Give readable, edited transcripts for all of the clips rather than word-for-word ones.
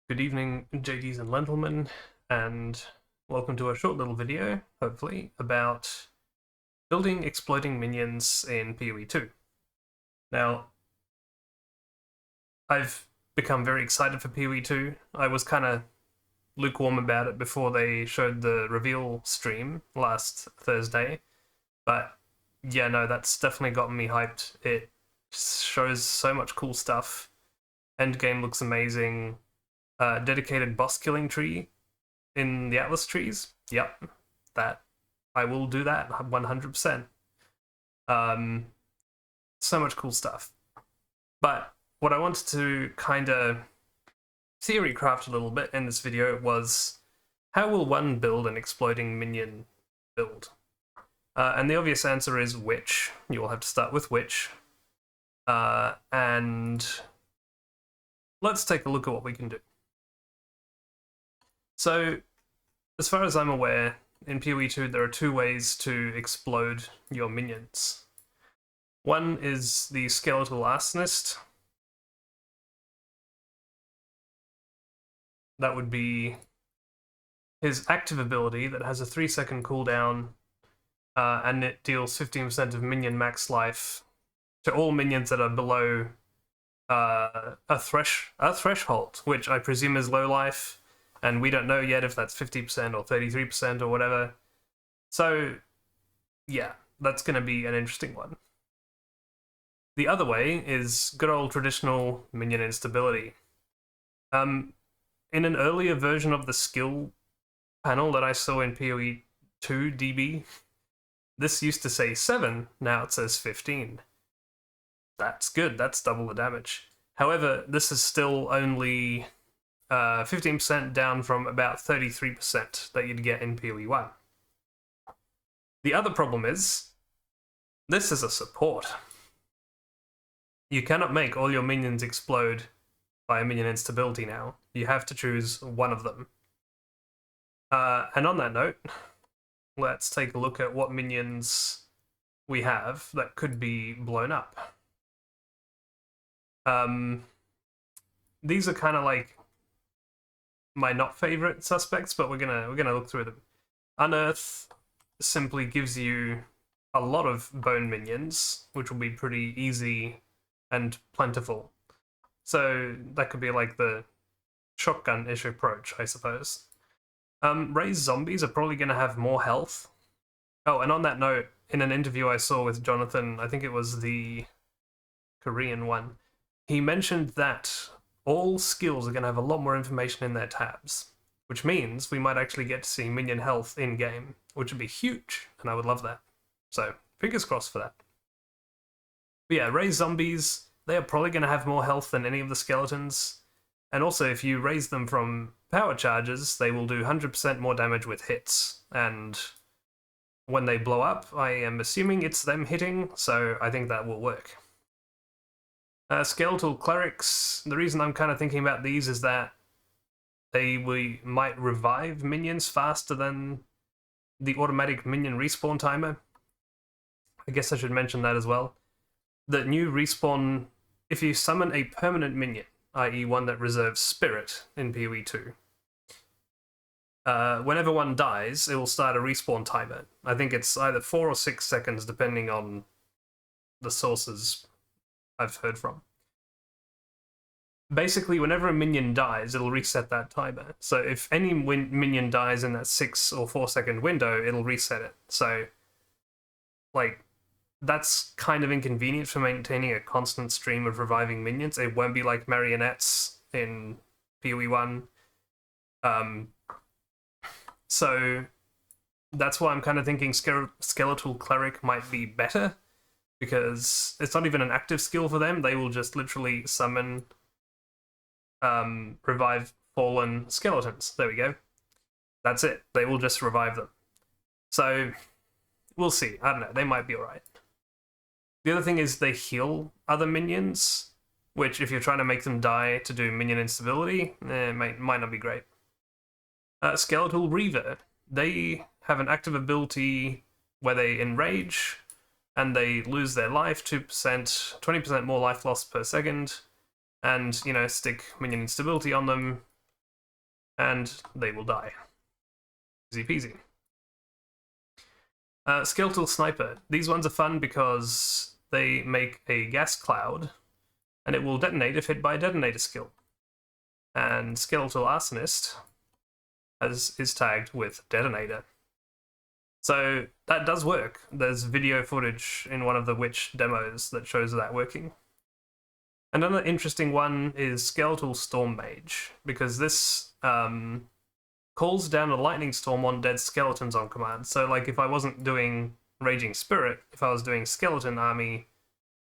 Good evening, JDs and gentlemen, and welcome to a short little video, hopefully, about building exploding minions in PoE2. Now, I've become very excited for PoE2. I was kind of lukewarm about it before they showed the reveal stream last Thursday, but yeah, no, that's definitely gotten me hyped. It shows so much cool stuff. Endgame looks amazing. Dedicated boss killing tree in the Atlas trees. Yep, that I will do that 100%. Um, so much cool stuff. But what I wanted to kind of theory craft a little bit in this video was how will one build an exploding minion build? And the obvious answer is witch. You will have to start with witch. And let's take a look at what we can do. So, as far as I'm aware, in PoE2 there are two ways to explode your minions. One is the Skeletal Arsonist. That would be his active ability that has a 3-second cooldown, and it deals 15% of minion max life to all minions that are below a threshold, which I presume is low life, and we don't know yet if that's 50% or 33% or whatever. So, yeah, that's going to be an interesting one. The other way is good old traditional minion instability. In an earlier version of the skill panel that I saw in PoE2 DB, this used to say 7, now it says 15. That's good, that's double the damage. However, this is still only 15% down from about 33% that you'd get in PoE1. The other problem is, this is a support. You cannot make all your minions explode by a minion instability now. You have to choose one of them. And on that note, let's take a look at what minions we have that could be blown up. These are kind of like my not favorite suspects, but we're gonna look through them. Unearth simply gives you a lot of bone minions, which will be pretty easy and plentiful. So that could be like the shotgun-ish approach, I suppose. Raised zombies are probably going to have more health. Oh, and on that note, in an interview I saw with Jonathan, I think it was the Korean one, he mentioned that all skills are going to have a lot more information in their tabs, which means we might actually get to see minion health in-game, which would be huge, and I would love that. So, fingers crossed for that. But yeah, raised zombies, they are probably going to have more health than any of the skeletons, and also if you raise them from power charges, they will do 100% more damage with hits, and when they blow up, I am assuming it's them hitting, so I think that will work. Skeletal clerics, the reason I'm kind of thinking about these is that we might revive minions faster than the automatic minion respawn timer. I guess I should mention that as well. The new respawn, if you summon a permanent minion, i.e. one that reserves spirit in PoE2, whenever one dies, it will start a respawn timer. I think it's either 4 or 6 seconds, depending on the sources I've heard from. Basically, whenever a minion dies, it'll reset that timer. So if any minion dies in that 6 or 4 second window, it'll reset it. So, like, that's kind of inconvenient for maintaining a constant stream of reviving minions. It won't be like marionettes in PoE1. So that's why I'm kind of thinking Skeletal Cleric might be better, because it's not even an active skill for them. They will just literally summon, revive fallen skeletons. There we go. That's it. They will just revive them. So we'll see. I don't know. They might be alright. The other thing is they heal other minions, which if you're trying to make them die to do minion instability, might not be great. Skeletal Reaver. They have an active ability where they enrage, and they lose their life 2%, 20% more life loss per second, and, you know, stick minion instability on them. and they will die. Easy peasy. Skeletal Sniper. These ones are fun because they make a gas cloud, and it will detonate if hit by a detonator skill. And Skeletal Arsonist is tagged with detonator. So that does work. There's video footage in one of the Witch demos that shows that working. Another interesting one is Skeletal Storm Mage, because this calls down a lightning storm on dead skeletons on command. So like if I wasn't doing Raging Spirit, if I was doing Skeleton Army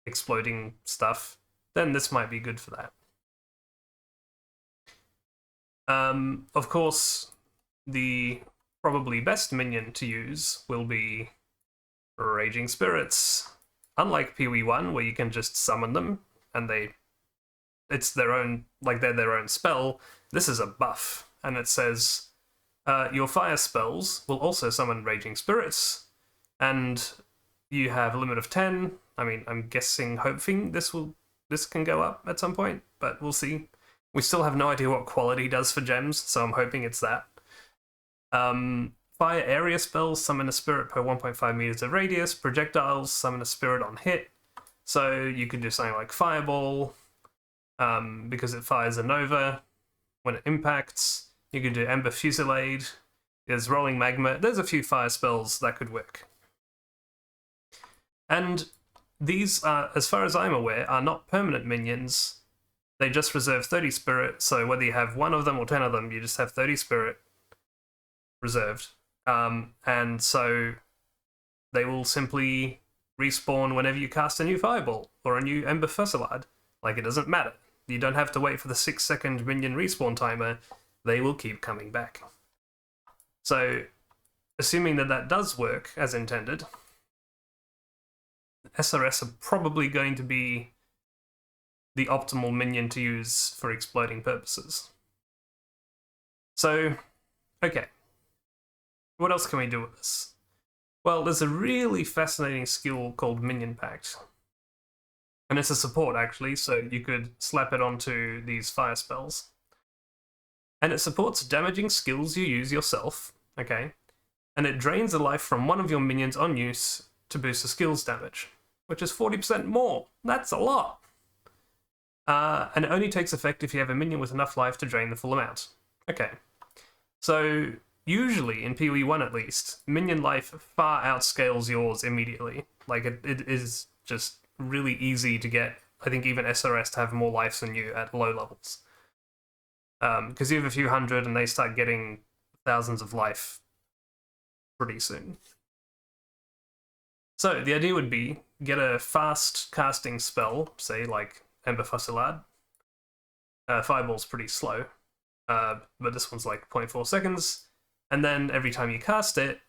exploding stuff, then this might be good for that. Of course, the probably best minion to use will be Raging Spirits. Unlike PoE1, where you can just summon them and it's their own, like they're their own spell, this is a buff, and it says your fire spells will also summon Raging Spirits, and you have a limit of 10. I mean, I'm guessing, hoping this can go up at some point, but we'll see. We still have no idea what quality does for gems, so I'm hoping it's that. Fire area spells summon a spirit per 1.5 meters of radius. Projectiles summon a spirit on hit. So you could do something like Fireball, because it fires a nova when it impacts. You could do Ember Fusillade. There's Rolling Magma. There's a few fire spells that could work. And these, as far as I'm aware, are not permanent minions. They just reserve 30 spirit, so whether you have 1 of them or 10 of them, you just have 30 spirit reserved. And so they will simply respawn whenever you cast a new Fireball or a new Ember Fusillade. Like, it doesn't matter. You don't have to wait for the 6-second minion respawn timer. They will keep coming back. So, assuming that that does work as intended, SRS are probably going to be the optimal minion to use for exploding purposes. So, okay. What else can we do with this? Well, there's a really fascinating skill called Minion Pact. And it's a support, actually, so you could slap it onto these fire spells. And it supports damaging skills you use yourself, okay? And it drains the life from one of your minions on use to boost the skill's damage, which is 40% more. That's a lot! And it only takes effect if you have a minion with enough life to drain the full amount. Okay. So, usually, in PoE1 at least, minion life far outscales yours immediately. Like, it is just really easy to get, I think, even SRS to have more life than you at low levels. Because you have a few hundred and they start getting thousands of life pretty soon. So, the idea would be, get a fast casting spell, say, like Ember Fusillade. Fireball's pretty slow, but this one's like 0.4 seconds. And then every time you cast it,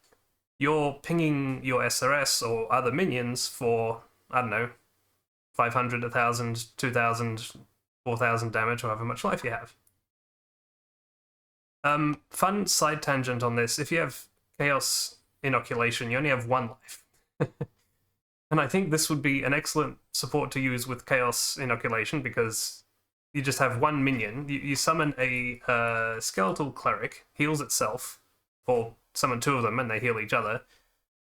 you're pinging your SRS or other minions for, I don't know, 500, 1,000, 2,000, 4,000 damage, however much life you have. Fun side tangent on this, if you have Chaos Inoculation, you only have 1 life. And I think this would be an excellent support to use with Chaos Inoculation, because you just have 1 minion. You summon a Skeletal Cleric, heals itself, or summon 2 of them and they heal each other,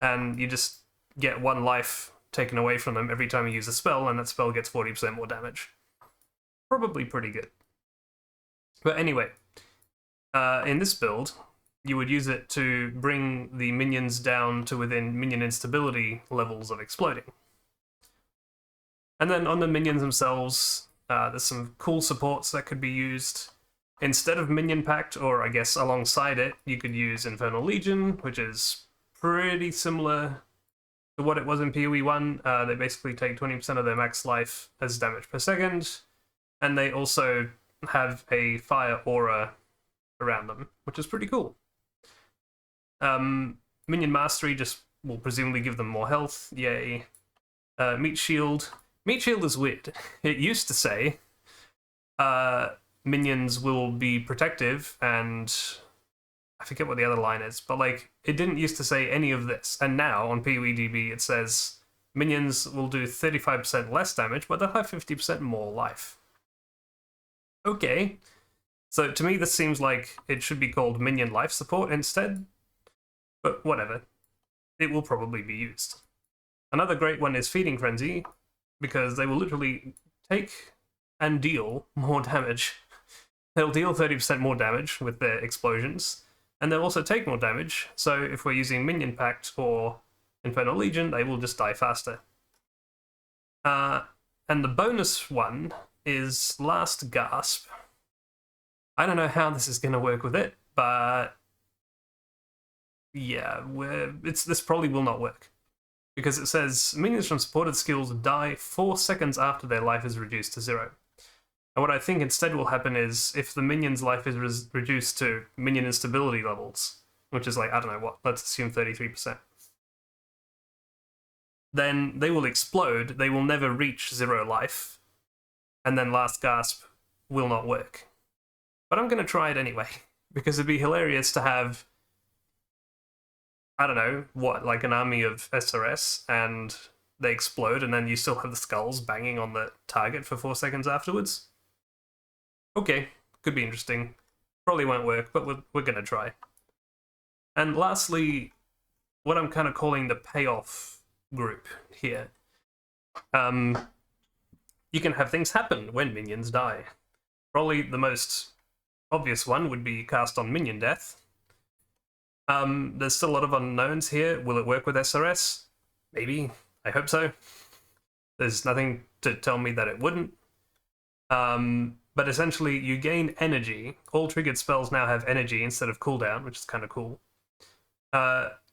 and you just get 1 life taken away from them every time you use a spell, and that spell gets 40% more damage. Probably pretty good. But anyway, in this build, you would use it to bring the minions down to within minion instability levels of exploding. And then on the minions themselves, there's some cool supports that could be used. Instead of Minion Pact, or I guess alongside it, you could use Infernal Legion, which is pretty similar to what it was in PoE1. They basically take 20% of their max life as damage per second, and they also have a fire aura around them, which is pretty cool. Minion Mastery just will presumably give them more health, yay. Meat Shield. Meat Shield is weird. It used to say minions will be protective, and I forget what the other line is, but like, it didn't used to say any of this, and now on PoEDB it says minions will do 35% less damage, but they'll have 50% more life. Okay, So to me, this seems like it should be called Minion Life Support instead, but whatever. It will probably be used. Another great one is Feeding Frenzy, because they will literally take and deal more damage. They'll deal 30% more damage with their explosions, and they'll also take more damage, so if we're using Minion Pact or Infernal Legion, they will just die faster. And the bonus one is Last Gasp. I don't know how this is going to work with it, but yeah, this probably will not work. Because it says, minions from supported skills die 4 seconds after their life is reduced to 0. And what I think instead will happen is, if the minion's life is reduced to minion instability levels, which is like, I don't know what, let's assume 33%, then they will explode, they will never reach 0 life, and then Last Gasp will not work. But I'm going to try it anyway, because it'd be hilarious to have, I don't know, what, like an army of SRS, and they explode, and then you still have the skulls banging on the target for 4 seconds afterwards. Okay, could be interesting. Probably won't work, but we're going to try. And lastly, what I'm kind of calling the payoff group here. You can have things happen when minions die. Probably the most obvious one would be cast on minion death. There's still a lot of unknowns here. Will it work with SRS? Maybe. I hope so. There's nothing to tell me that it wouldn't. But essentially, you gain energy. All triggered spells now have energy instead of cooldown, which is kind of cool.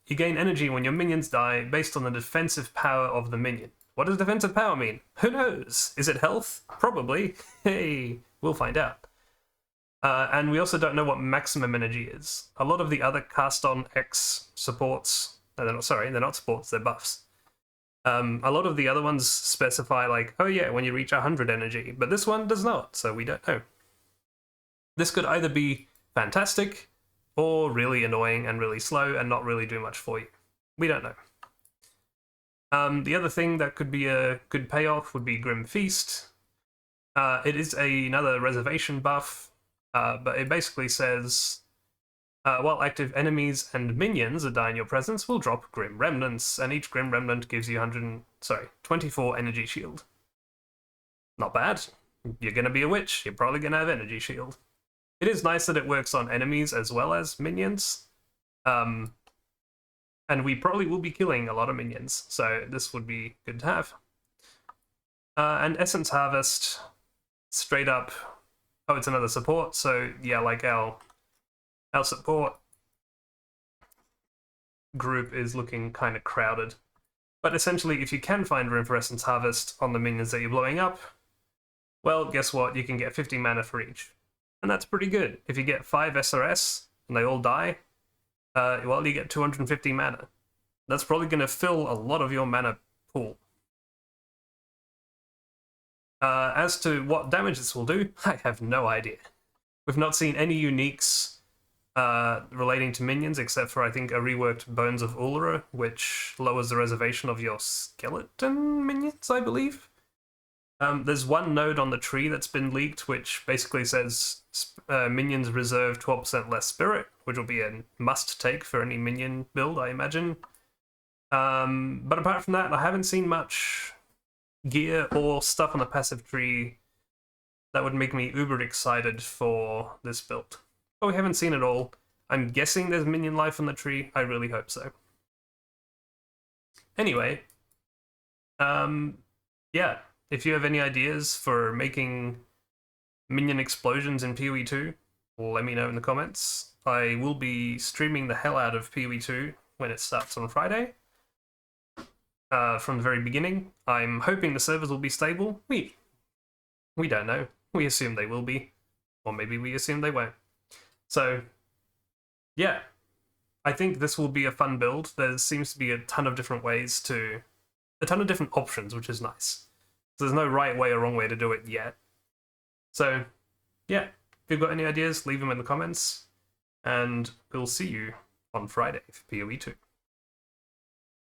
You gain energy when your minions die based on the defensive power of the minion. What does defensive power mean? Who knows? Is it health? Probably. Hey, we'll find out. And we also don't know what maximum energy is. A lot of the other cast on X supports, no, they're not supports, they're buffs. A lot of the other ones specify like, oh yeah, when you reach 100 energy, but this one does not, so we don't know. This could either be fantastic, or really annoying and really slow and not really do much for you. We don't know. The other thing that could be a good payoff would be Grim Feast. It is another reservation buff, but it basically says, while active enemies and minions that die in your presence will drop Grim Remnants, and each Grim Remnant gives you 24 energy shield. Not bad. You're going to be a witch, you're probably going to have energy shield. It is nice that it works on enemies as well as minions. And we probably will be killing a lot of minions, so this would be good to have. And Essence Harvest, straight up, oh, it's another support, so yeah, like our support group is looking kind of crowded. But essentially, if you can find room for Essence Harvest on the minions that you're blowing up, well, guess what? You can get 50 mana for each. And that's pretty good. If you get 5 SRS and they all die, well, you get 250 mana. That's probably going to fill a lot of your mana pool. As to what damage this will do, I have no idea. We've not seen any uniques relating to minions, except for, I think, a reworked Bones of Ulra, which lowers the reservation of your skeleton minions, I believe. There's one node on the tree that's been leaked, which basically says minions reserve 12% less spirit, which will be a must-take for any minion build, I imagine. But apart from that, I haven't seen much gear or stuff on the passive tree that would make me uber excited for this build. But we haven't seen it all. I'm guessing there's minion life on the tree. I really hope so. Anyway, yeah. If you have any ideas for making minion explosions in PoE2, let me know in the comments. I will be streaming the hell out of PoE2 when it starts on Friday. From the very beginning. I'm hoping the servers will be stable. We don't know. We assume they will be. Or maybe we assume they won't. So, yeah. I think this will be a fun build. There seems to be a ton of different ways to... a ton of different options, which is nice. There's no right way or wrong way to do it yet. So, yeah, if you've got any ideas, leave them in the comments, and we'll see you on Friday for PoE2.